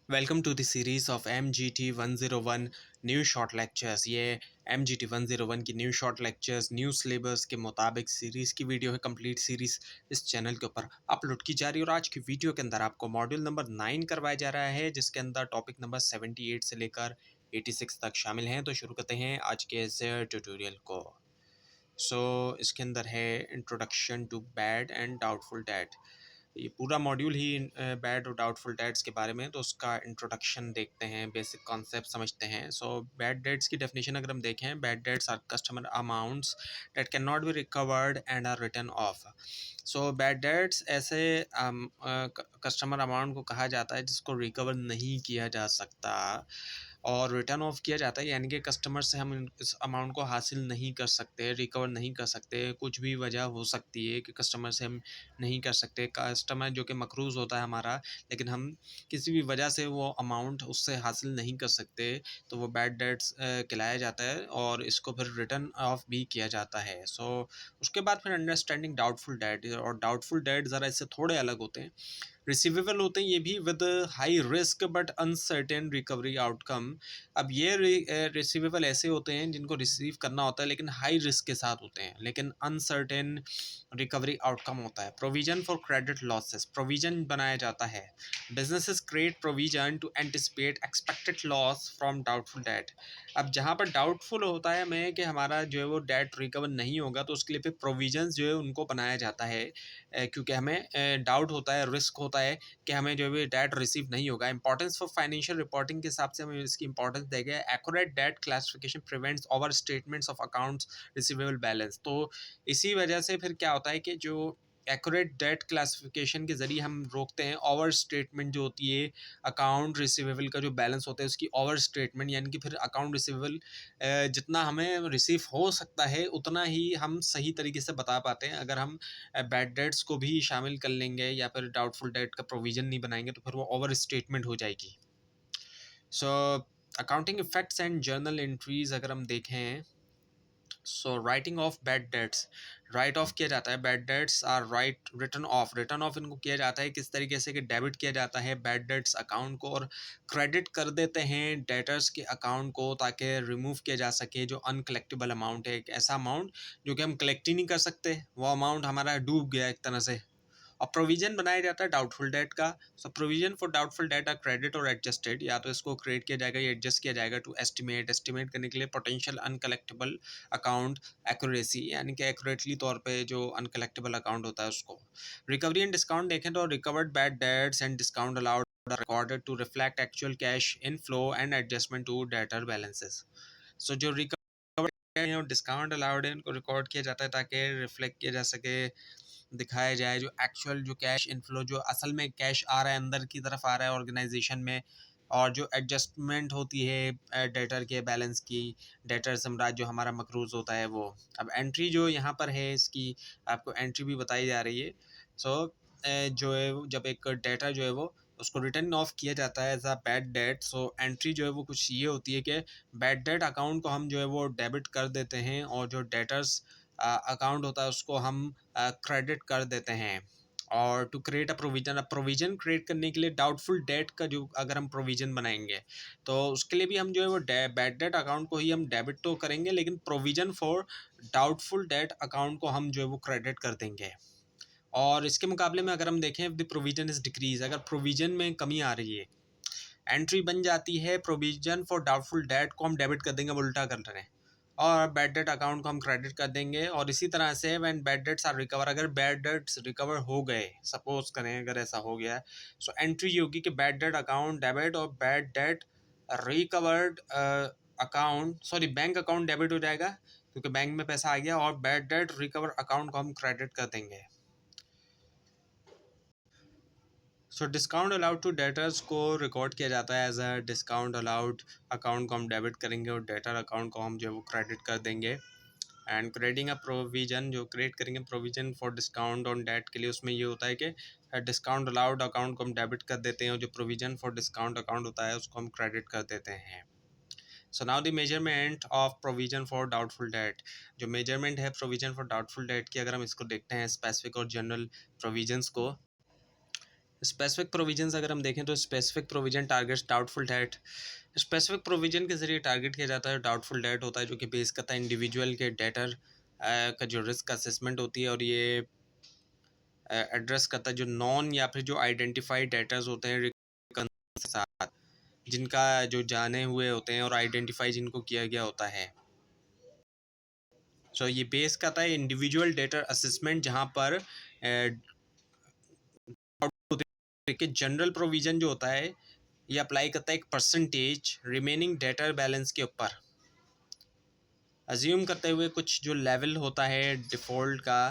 Welcome to the series of MGT 101 new short lectures. ये MGT 101 की new short lectures new syllabus के मुताबिक series की video है। कंप्लीट सीरीज़ इस चैनल के ऊपर अपलोड की जा रही है और आज की वीडियो के अंदर आपको मॉड्यूल नंबर 9 करवाया जा रहा है, जिसके अंदर टॉपिक नंबर 78 से लेकर 86 तक शामिल हैं। तो शुरू करते हैं आज के इस ट्यूटोरियल को। इसके अंदर है introduction to bad and doubtful debt. ये पूरा मॉड्यूल ही बैड और डाउटफुल डेट्स के बारे में, तो उसका इंट्रोडक्शन देखते हैं, बेसिक कॉन्सेप्ट समझते हैं। बैड डेट्स की डेफिनेशन अगर हम देखें, bad debts are customer amounts that can not be recovered and are return off. Bad debts ऐसे कस्टमर अमाउंट को कहा जाता है जिसको रिकवर नहीं किया जा सकता और रिटर्न ऑफ किया जाता है, यानी कि कस्टमर से हम इस अमाउंट को हासिल नहीं कर सकते, रिकवर नहीं कर सकते। कुछ भी वजह हो सकती है कि कस्टमर से हम नहीं कर सकते। कस्टमर जो कि मकरूज़ होता है हमारा, लेकिन हम किसी भी वजह से वो अमाउंट उससे हासिल नहीं कर सकते, तो वो बैड डेट्स कहलाया जाता है और इसको फिर रिटर्न ऑफ भी किया जाता है। उसके बाद फिर अंडरस्टैंडिंग डाउटफुल डेट, और डाउटफुल डेट ज़रा इससे थोड़े अलग होते हैं। रिसीवेबल होते हैं ये भी with high risk but uncertain recovery outcome. अब ये रिसीवेबल ऐसे होते हैं जिनको रिसीव करना होता है लेकिन हाई रिस्क के साथ होते हैं, लेकिन अनसर्टेन रिकवरी आउटकम होता है। Provision for credit losses, provision बनाया जाता है। Businesses create provision to anticipate expected loss from doubtful debt. अब जहाँ पर डाउटफुल होता है हमें कि हमारा जो है वो डेट रिकवर नहीं होगा, तो उसके लिए फिर प्रोविजंस जो है उनको बनाया जाता है, क्योंकि हमें डाउट होता है, रिस्क होता है कि हमें जो है डेट रिसीव नहीं होगा। इंपॉर्टेंस फॉर फाइनेंशियल रिपोर्टिंग के हिसाब से हमें इसकी इंपॉर्टेंस देगा। Accurate debt classification prevents over statements of accounts receivable balance. तो इसी वजह से फिर क्या होता है कि जो एक्यूरेट डेट क्लासिफिकेशन के ज़रिए हम रोकते हैं ओवर स्टेटमेंट जो होती है, अकाउंट रिसीवेबल का जो बैलेंस होता है उसकी ओवर स्टेटमेंट, यानी कि फिर अकाउंट रिसीवेबल जितना हमें रिसीव हो सकता है उतना ही हम सही तरीके से बता पाते हैं। अगर हम बैड डेट्स को भी शामिल कर लेंगे या फिर डाउटफुल डेट का प्रोविज़न नहीं बनाएंगे, तो फिर वो ओवर स्टेटमेंट हो जाएगी। So accounting effects and journal entries अगर हम देखें, writing off bad debts, write off किया जाता है। Bad debts are return off, return off इनको किया जाता है किस तरीके से कि डेबिट किया जाता है बैड डेट्स अकाउंट को और क्रेडिट कर देते हैं डेटर्स के अकाउंट को, ताकि रिमूव किया जा सके जो अनकलेक्टेबल अमाउंट है। एक ऐसा अमाउंट जो कि हम कलेक्ट ही नहीं कर सकते, वो अमाउंट हमारा डूब गया एक तरह से। और प्रोविजन बनाया जाता है डाउटफुल डेट का। Provision for doubtful debt are credit और एडजस्टेड, या तो इसको क्रिएट किया जाएगा या एडजस्ट किया जाएगा टू एस्टिमेट, एस्टिमेट करने के लिए पोटेंशियल अनकलेक्टेबल अकाउंट एक्यूरेसी, यानी कि एक्यूरेटली तौर पे जो अनकलेक्टेबल अकाउंट होता है उसको। रिकवरी एंड डिस्काउंट देखें तो recovered bad debts and discount allowed are recorded to reflect actual cash inflow and adjustment to debtor balances. जो रिकवर्ड है और डिस्काउंट अलाउड है उनको रिकॉर्ड किया जाता है ताकि रिफ्लेक्ट किया जा सके, दिखाया जाए जो एक्चुअल जो कैश इनफ्लो, जो असल में कैश आ रहा है, अंदर की तरफ आ रहा है ऑर्गेनाइजेशन में, और जो एडजस्टमेंट होती है डेटर के बैलेंस की, डेटर सम्राट जो हमारा मकरूज़ होता है वो। अब एंट्री जो यहाँ पर है इसकी आपको एंट्री भी बताई जा रही है। जो है जब एक डेटा जो है वो उसको रिटर्न ऑफ किया जाता है as a bad debt, entry जो है वो कुछ ये होती है कि बैड डेट अकाउंट को हम जो है वो डेबिट कर देते हैं और जो डेटर्स अकाउंट होता है उसको हम क्रेडिट कर देते हैं। और टू क्रिएट अ प्रोविजन, अब प्रोविजन क्रिएट करने के लिए डाउटफुल डेट का जो अगर हम प्रोविजन बनाएंगे तो उसके लिए भी हम जो है वो बैड डेट अकाउंट को ही हम डेबिट तो करेंगे, लेकिन provision for doubtful debt account को हम जो है वो क्रेडिट कर देंगे। और इसके मुकाबले में अगर हम देखें द प्रोविजन इज डिक्रीज, अगर प्रोविजन में कमी आ रही है, एंट्री बन जाती है प्रोविजन फॉर डाउटफुल डेट को हम डेबिट कर देंगे, उल्टा कर रहे हैं, और बैड डेट अकाउंट को हम क्रेडिट कर देंगे। और इसी तरह से when bad debts are recover, अगर बैड डेट्स रिकवर हो गए, सपोज करें अगर ऐसा हो गया, एंट्री ये होगी कि बैड डेट अकाउंट डेबिट और bad debt recovered account, sorry bank account debit हो जाएगा क्योंकि बैंक में पैसा आ गया, और बैड डेट रिकवर अकाउंट को हम क्रेडिट कर देंगे। डिस्काउंट अलाउड टू डेटर्स को रिकॉर्ड किया जाता है as a discount allowed, account को हम डेबिट करेंगे और डेटर अकाउंट को हम जो है वो क्रेडिट कर देंगे। एंड क्रिएटिंग अ प्रोविजन, जो क्रिएट करेंगे provision for discount on debt के लिए, उसमें ये होता है कि डिस्काउंट अलाउड अकाउंट को हम डेबिट कर देते हैं और जो प्रोविजन फॉर डिस्काउंट अकाउंट होता है उसको हम क्रेडिट कर देते हैं। Now the measurement of provision for doubtful date, जो मेजरमेंट है प्रोविजन फॉर डाउटफुल डेट की, अगर हम इसको देखते हैं स्पेसिफिक और जनरल प्रोविजंस को। स्पेसिफिक प्रोविजंस अगर हम देखें तो specific provision targets doubtful debt. Specific provision के ज़रिए टारगेट किया जाता है डाउटफुल डेट होता है, जो कि बेस करता है इंडिविजुअल के डेटर का जो रिस्क असेसमेंट होती है, और ये एड्रेस करता है जो नॉन या फिर जो आइडेंटिफाइड डेटर्स होते हैं के साथ, जिनका जो जाने हुए होते हैं और आइडेंटिफाई जिनको किया गया होता है। सो ये बेस करता है इंडिविजुअल डेटर असेसमेंट, जहाँ पर कि जनरल प्रोविजन जो होता है ये अप्लाई करता है एक परसेंटेज रिमेनिंग डेटर बैलेंस के ऊपर, अज्यूम करते हुए कुछ जो लेवल होता है डिफ़ॉल्ट का,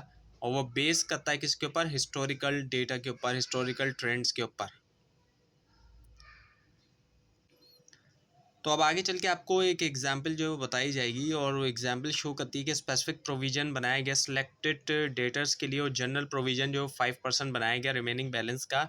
और वो बेस करता है किसके ऊपर, हिस्टोरिकल डेटा के ऊपर, हिस्टोरिकल ट्रेंड्स के ऊपर। तो अब आगे चल के आपको एक एग्जांपल जो बताई जाएगी, और वो एग्जांपल शो करती है कि स्पेसिफिक प्रोविज़न बनाया गया सिलेक्टेड डेटर्स के लिए, और जनरल प्रोविज़न जो 5% बनाया गया रिमेनिंग बैलेंस का,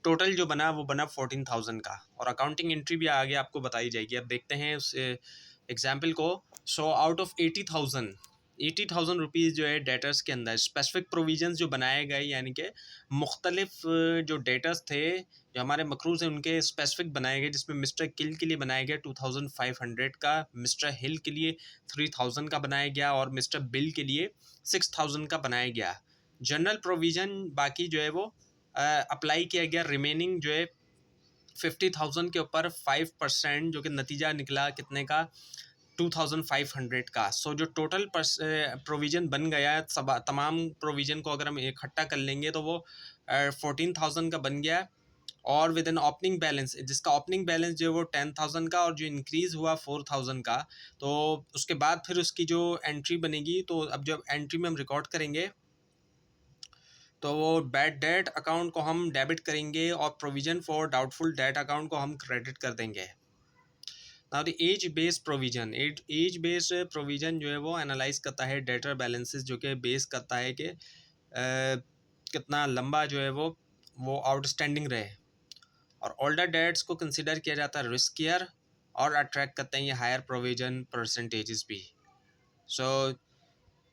टोटल जो बना वो बना 14,000 का, और अकाउंटिंग एंट्री भी आगे आपको बताई जाएगी। अब देखते हैं उस एग्जाम्पल को। सो आउट ऑफ 80,000 रुपीज़ जो है डेटर्स के अंदर स्पेसिफिक प्रोविजंस जो बनाए गए, यानी कि मुख्तलिफ जो डेटर्स थे जो हमारे मकरूज हैं उनके स्पेसिफिक बनाए गए, जिसमें मिस्टर किल के लिए बनाया गया 2,500 का, मिस्टर हिल के लिए 3,000 का बनाया गया, और मिस्टर बिल के लिए 6,000 का बनाया गया। जनरल प्रोविज़न बाकी जो है वो अप्लाई किया गया रिमेनिंग जो है 50,000 के ऊपर 5%, जो कि नतीजा निकला कितने का, 2,500 का। सो जो टोटल प्रोविज़न बन गया है, सब तमाम प्रोविज़न को अगर हम इकट्ठा कर लेंगे तो वो 14,000 का बन गया, और विद इन ओपनिंग बैलेंस, जिसका ओपनिंग बैलेंस जो है वो 10,000 का, और जो इंक्रीज़ हुआ 4,000 का। तो उसके बाद फिर उसकी जो एंट्री बनेगी, तो अब जब एंट्री में हम रिकॉर्ड करेंगे तो वो बैड डेट अकाउंट को हम डेबिट करेंगे, और provision for doubtful debt account को हम क्रेडिट कर देंगे। Now the age based provision, age based provision जो है वो एनालाइज करता है डेटर बैलेंसेस, जो कि बेस करता है कि कितना लंबा जो है वो आउटस्टैंडिंग रहे, और ओल्डर डेट्स को कंसिडर किया जाता है रिस्कियर, और अट्रैक्ट करते हैं ये हायर प्रोविज़न परसेंटेजेस भी। सो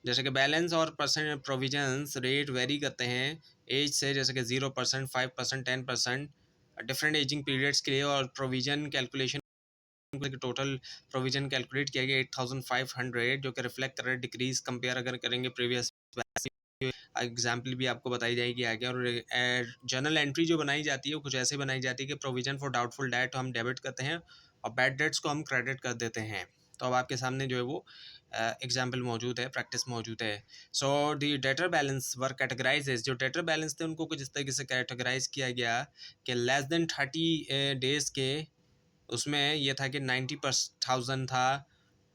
जैसे कि बैलेंस और परसेंट प्रोविजंस रेट वेरी करते हैं एज से, जैसे कि 0%, 5%, 10%, डिफरेंट एजिंग पीरियड्स के लिए, और provision calculation total provision calculate किया गया 8,500, जो कि रिफ्लेक्ट कर रहा है डिक्रीज कंपेयर अगर करेंगे प्रीवियस। एग्जाम्पल भी आपको बताई जाएगी आगे। और जर्नल एंट्री जो बनाई जाती है वो कुछ ऐसे बनाई जाती है कि प्रोविज़न फॉर डाउटफुल डेट हम डेबिट करते हैं, और बैड डेट्स को हम क्रेडिट कर देते हैं। तो अब आपके सामने जो है वो एग्जाम्पल मौजूद है, प्रैक्टिस मौजूद है। सो दी डेटर बैलेंस वर कैटेगराइजेज, जो डेटर बैलेंस थे उनको कुछ इस तरीके से कैटेगराइज किया गया कि लेस देन 30 डेज़ के, उसमें ये था कि 90,000 था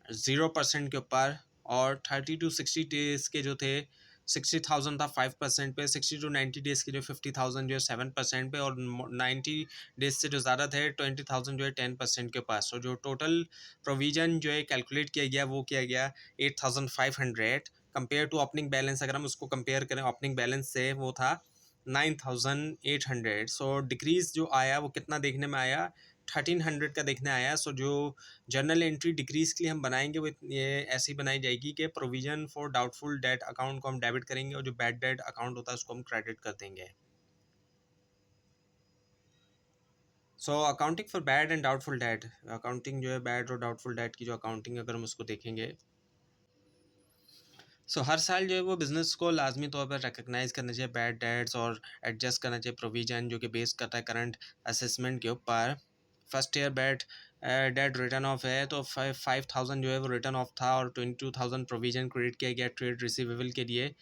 0% के ऊपर, और 30 to 60 डेज़ के जो थे 60,000 था 5% पे, 60 to 90 डेज़ के जो 50,000 जो है 7% पे, और 90 डेज से जो ज़्यादा थे 20,000 जो है 10% के पास। तो जो टोटल प्रोविज़न जो है कैलकुलेट किया गया वो किया गया 8,500 कंपेयर टू ओपनिंग बैलेंस। अगर हम उसको कंपेयर करें ओपनिंग बैलेंस से, वो था 9,800। सो डिक्रीज़ जो आया वो कितना देखने में आया, 1,300 का देखने आया। सो जो जर्नल एंट्री डिक्रीज़ के लिए हम बनाएंगे वो ये ऐसी बनाई जाएगी कि provision for doubtful debt account को हम डेबिट करेंगे, और जो बैड डेट अकाउंट होता है उसको हम क्रेडिट कर देंगे। So accounting for bad and doubtful date, accounting जो है बैड और डाउटफुल डेट की जो अकाउंटिंग अगर हम उसको देखेंगे, हर साल जो है वो बिज़नेस को लाजमी तौर पर रिकग्नाइज़ करना चाहिए बैड डेट्स, और एडजस्ट करना चाहिए प्रोविज़न, जो कि बेस करता है करंट असेसमेंट के ऊपर। First year bad debt return of है, तो 5,000 जो है वो रिटर्न ऑफ था, और 22,000 प्रोविज़न क्रेडिट किया गया ट्रेड रिसीवेबल के लिए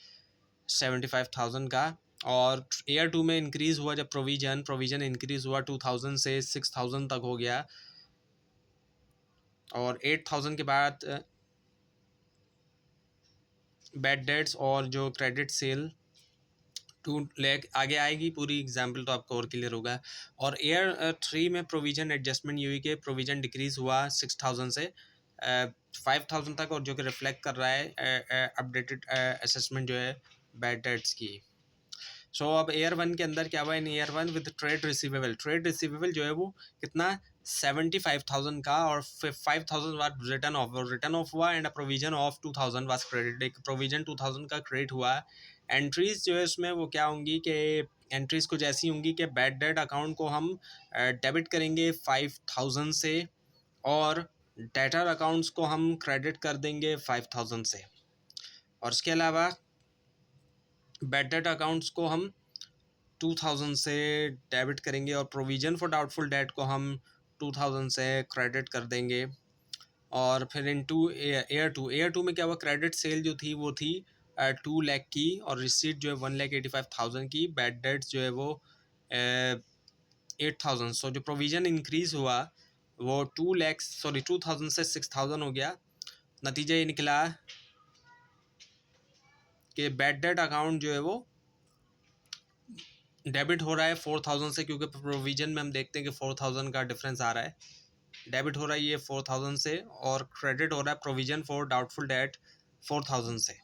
75,000 का। और ईयर 2 में इंक्रीज़ हुआ जब प्रोविज़न इंक्रीज़ हुआ 2,000 से 6,000 तक हो गया, और 8,000 के बाद बैड डेट्स और जो क्रेडिट सेल 2 लाख आगे आएगी, पूरी एग्जाम्पल तो आपको और क्लियर होगा। और ईयर 3 में प्रोविज़न एडजस्टमेंट ये हुई कि प्रोविज़न डिक्रीज़ हुआ 6,000 से 5,000 तक, और जो कि रिफ्लेक्ट कर रहा है अपडेटेड असेसमेंट जो है बैड डेट्स की। अब ईयर 1 के अंदर क्या हुआ, इन ईयर 1 विद ट्रेड रिसीवेबल जो है वो कितना 75,000 का, और 5,000 वाज रिटर्न ऑफ हुआ, and a provision of 2,000 was credit, एक प्रोविज़न 2,000 का क्रेडिट हुआ एंट्रीज़ जो है उसमें वो क्या होंगी कि एंट्रीज़ कुछ ऐसी होंगी कि बैड डेट अकाउंट को हम डेबिट करेंगे 5000 से, और डेटर अकाउंट्स को हम क्रेडिट कर देंगे 5000 से। और इसके अलावा बैड डेट अकाउंट्स को हम 2000 से डेबिट करेंगे, और प्रोविज़न फॉर डाउटफुल डेट को हम 2000 से क्रेडिट कर देंगे। और फिर इन एयर टू में क्या हुआ, क्रेडिट सेल जो थी वो थी 2 लाख की, और रिसीट जो है 1,85,000 की। बैड डेट जो है वो 8,000। सो जो प्रोविज़न इंक्रीज़ हुआ वो 2,00,000 से 6,000 हो गया। नतीजा ये निकला कि बैड डेट अकाउंट जो है वो डेबिट हो रहा है 4,000 से, क्योंकि प्रोविज़न में हम देखते हैं कि 4,000 का डिफरेंस आ रहा है। डेबिट हो रहा है ये 4,000 से, और क्रेडिट हो रहा है प्रोविज़न फॉर डाउटफुल डेट 4,000 से।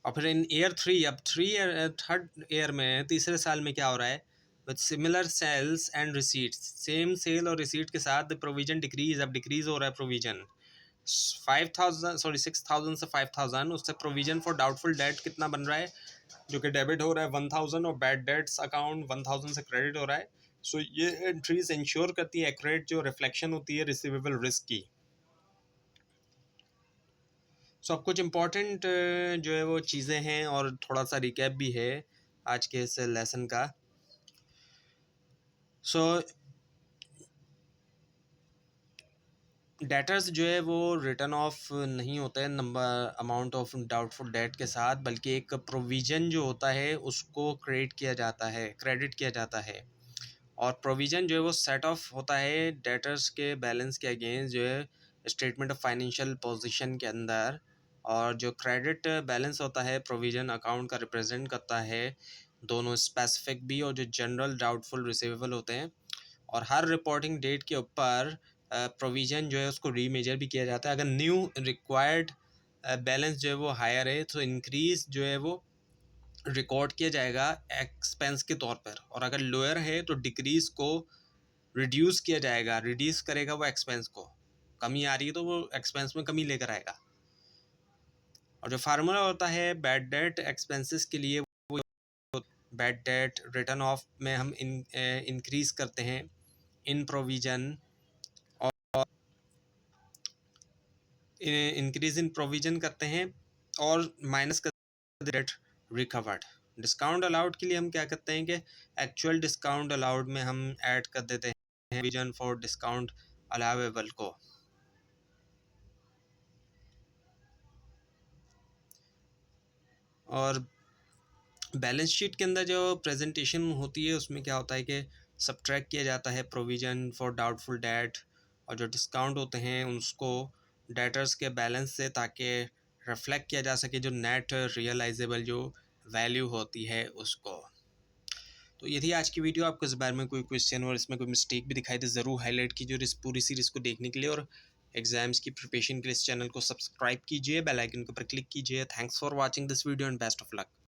और फिर इन ईयर 3, अब थर्ड ईयर में, तीसरे साल में क्या हो रहा है, with similar sales and receipts, same sale और रिसीट के साथ प्रोविज़न डिक्रीज, अब डिक्रीज हो रहा है प्रोविज़न 6,000 से 5,000। उससे प्रोविज़न फॉर डाउटफुल डेट कितना बन रहा है, जो कि डेबिट हो रहा है 1,000, और बैड डेट्स अकाउंट 1,000 से क्रेडिट हो रहा है। सो ये एंट्रीज इंश्योर करती है एक्यूरेट जो रिफ्लेक्शन होती है रिसीवेबल रिस्क की। सो अब कुछ इम्पॉर्टेंट जो है वो चीज़ें हैं, और थोड़ा सा रिकैप भी है आज के इस लेसन का। सो डेटर्स जो है वो रिटर्न ऑफ नहीं होता है number amount of doubtful debt के साथ, बल्कि एक प्रोविज़न जो होता है उसको क्रेडिट किया जाता है। और प्रोविज़न जो है वो सेट ऑफ होता है डेटर्स के बैलेंस के अगेंस्ट, जो है स्टेटमेंट ऑफ फाइनेंशियल पोजीशन के अंदर। और जो क्रेडिट बैलेंस होता है प्रोविज़न अकाउंट का रिप्रेजेंट करता है दोनों स्पेसिफिक भी और जो जनरल डाउटफुल रिसीवेबल होते हैं। और हर रिपोर्टिंग डेट के ऊपर प्रोविज़न जो है उसको रीमेजर भी किया जाता है। अगर न्यू रिक्वायर्ड बैलेंस जो है वो हायर है तो इंक्रीज़ जो है वो रिकॉर्ड किया जाएगा एक्सपेंस के तौर पर, और अगर लोअर है तो डिक्रीज़ को रिड्यूस किया जाएगा, रिड्यूस करेगा वो एक्सपेंस को। कमी आ रही है तो वो एक्सपेंस में कमी लेकर आएगा। और जो फार्मूला होता है बैड डेट एक्सपेंसेस के लिए, वो बैड डेट रिटर्न ऑफ में हम इंक्रीज़ करते हैं इन प्रोविज़न, और इंक्रीज़ इन प्रोविज़न करते हैं, और माइनस करते डेट रिकवर्ड। डिस्काउंट अलाउड के लिए हम क्या करते हैं कि एक्चुअल डिस्काउंट अलाउड में हम ऐड कर देते हैं प्रोविज़न फॉर डिस्काउंट अलाउेबल को। और बैलेंस शीट के अंदर जो प्रेजेंटेशन होती है उसमें क्या होता है कि सब्ट्रैक्ट किया जाता है प्रोविज़न फॉर डाउटफुल डेट, और जो डिस्काउंट होते हैं उसको डेटर्स के बैलेंस से, ताकि रिफ्लेक्ट किया जा सके जो नेट रियलाइजेबल जो वैल्यू होती है उसको। तो ये थी आज की वीडियो। आपको इस बारे में कोई क्वेश्चन और इसमें कोई मिस्टेक भी दिखाई तो ज़रूर हाईलाइट कीजिए, और इस पूरी सीरीज़ को देखने के लिए और एग्जाम्स की प्रिपरेशन के लिए इस चैनल को सब्सक्राइब कीजिए, बेल आइकन के ऊपर क्लिक कीजिए। Thanks for watching this video and best of luck.